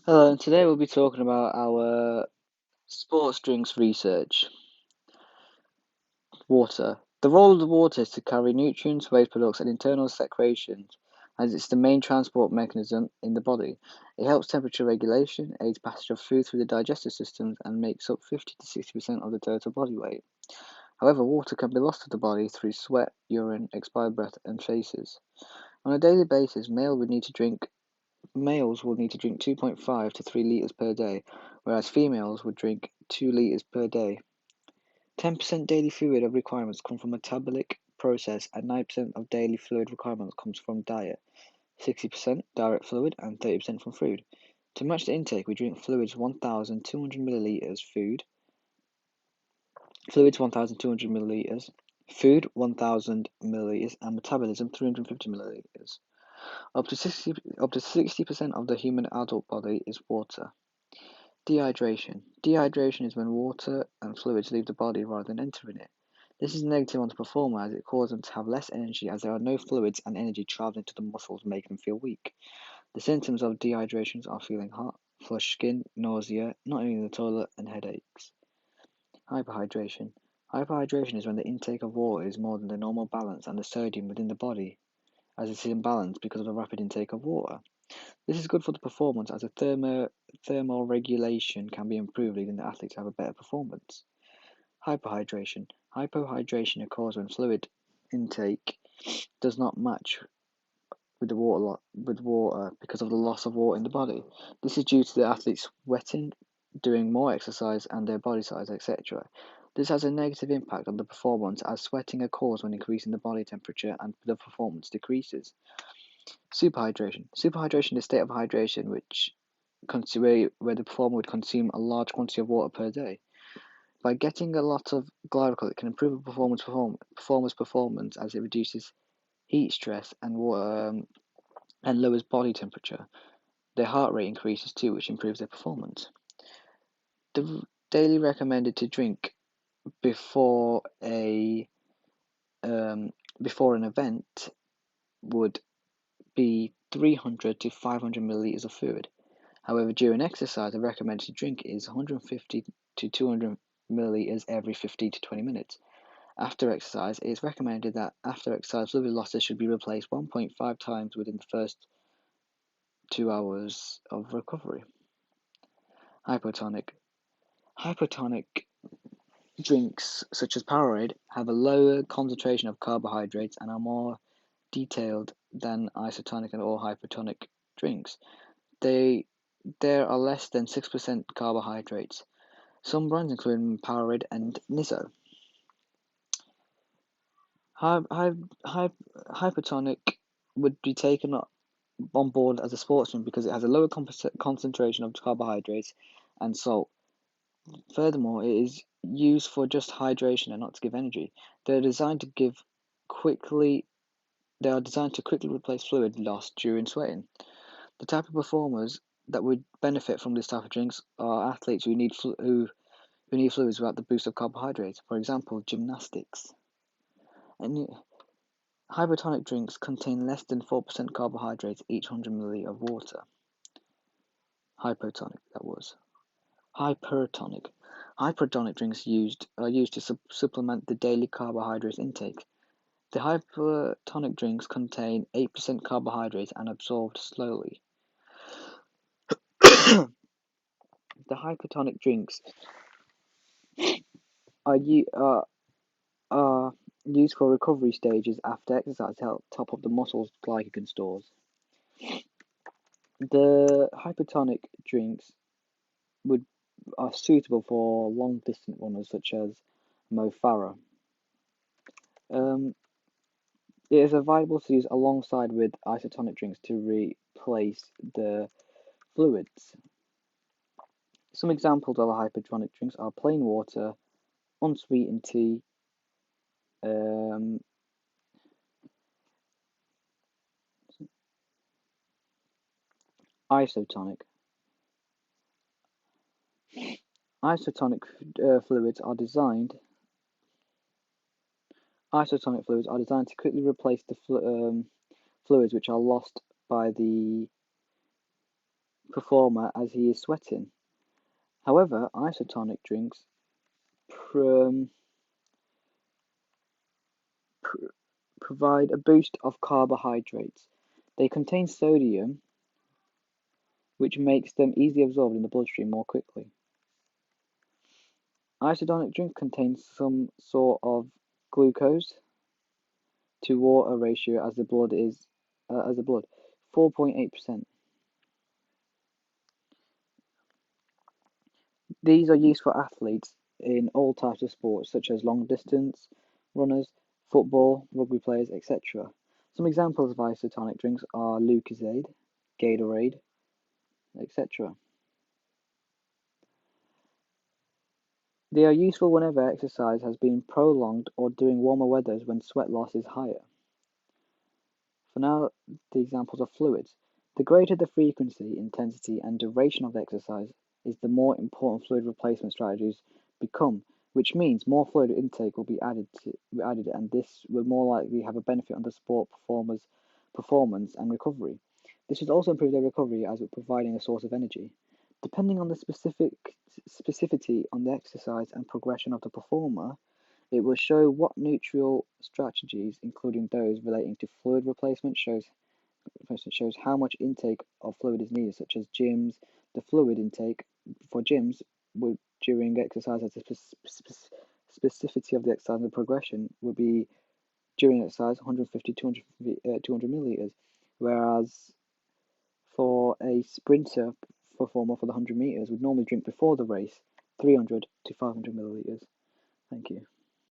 Hello, and today we'll be talking about our sports drinks research. Water. The role of the water is to carry nutrients, waste products, and internal secretions, as it's the main transport mechanism in the body. It helps temperature regulation, aids passage of food through the digestive systems, and makes up 50 to 60% of the total body weight. However, water can be lost to the body through sweat, urine, expired breath, and feces. On a daily basis, males will need to drink 2.5 to 3 liters per day, whereas females would drink 2 liters per day. 10% daily fluid requirements come from metabolic process, and 9% of daily fluid requirements comes from diet, 60% direct fluid, and 30% from food. To match the intake, we drink fluids 1,200 milliliters, fluids 1,200 milliliters, food 1,000 milliliters, and metabolism 350 milliliters. Up to 60% of the human adult body is water. Dehydration. Dehydration is when water and fluids leave the body rather than entering it. This is negative on the performer as it causes them to have less energy as there are no fluids and energy traveling to the muscles, making them feel weak. The symptoms of dehydration are feeling hot, flushed skin, nausea, not eating the toilet, and headaches. Hyperhydration. Hyperhydration is when the intake of water is more than the normal balance and the sodium within the body, as it is imbalanced because of the rapid intake of water. This is good for the performance as the thermal regulation can be improved, leading the athlete to have a better performance. Hyperhydration. Hypohydration occurs when fluid intake does not match with water because of the loss of water in the body. This is due to the athlete sweating, doing more exercise, and their body size, etc. This has a negative impact on the performance as sweating occurs when increasing the body temperature and the performance decreases. Superhydration. Superhydration is a state of hydration where the performer would consume a large quantity of water per day. By getting a lot of glycol, it can improve a performer's performance as it reduces heat stress and lowers body temperature. Their heart rate increases too, which improves their performance. The daily recommended to drink before a before an event would be 300 to 500 milliliters of fluid. However, during exercise, the recommended drink is 150 to 200 milliliters every 15 to 20 minutes. After exercise, it is recommended that after exercise fluid losses should be replaced 1.5 times within the first 2 hours of recovery. Hypotonic. Hypotonic drinks such as Powerade have a lower concentration of carbohydrates and are more detailed than isotonic or hypotonic drinks. There are less than 6% carbohydrates. Some brands include Powerade and Nizzo. Hypotonic would be taken on board as a sportsman because it has a lower concentration of carbohydrates and salt. Furthermore, it is used for just hydration and not to give energy. They are designed to quickly replace fluid lost during sweating. The type of performers that would benefit from this type of drinks are athletes who need fluids without the boost of carbohydrates. For example, gymnastics. And hypotonic drinks contain less than 4% carbohydrates each 100 milliliter of water. Hypotonic, that was. Hypertonic. Hypertonic drinks are used to supplement the daily carbohydrate intake. The hypertonic drinks contain 8% carbohydrates and absorbed slowly. The hypertonic drinks are, are used for recovery stages after exercise to help top up the muscle's glycogen stores. The hypertonic drinks would are suitable for long distance runners such as Mo Farah. It is available to use alongside with isotonic drinks to replace the fluids. Some examples of hypertonic drinks are plain water, unsweetened tea, um, isotonic. Isotonic fluids are designed. Isotonic fluids are designed to quickly replace the fluids which are lost by the performer as he is sweating. However, isotonic drinks pr- pr- provide a boost of carbohydrates. They contain sodium, which makes them easily absorbed in the bloodstream more quickly. Isotonic drink contains some sort of glucose to water ratio as the blood 4.8%. These are used for athletes in all types of sports such as long distance runners, football, rugby players, etc. Some examples of isotonic drinks are Lucozade, Gatorade, etc. They are useful whenever exercise has been prolonged or during warmer weathers when sweat loss is higher. For now, the examples of fluids. The greater the frequency, intensity, and duration of the exercise is the more important fluid replacement strategies become, which means more fluid intake will be added, and this will more likely have a benefit on the sport performer's performance and recovery. This should also improve their recovery as it providing a source of energy. Depending on the specificity on the exercise and progression of the performer, it will show what nutritional strategies, including those relating to fluid replacement shows how much intake of fluid is needed, such as gyms. The fluid intake for gyms would during exercise as the specificity of the exercise and the progression would be during exercise 150 200 milliliters, whereas for a sprinter performer for the 100 meters would normally drink before the race 300 to 500 milliliters. Thank you.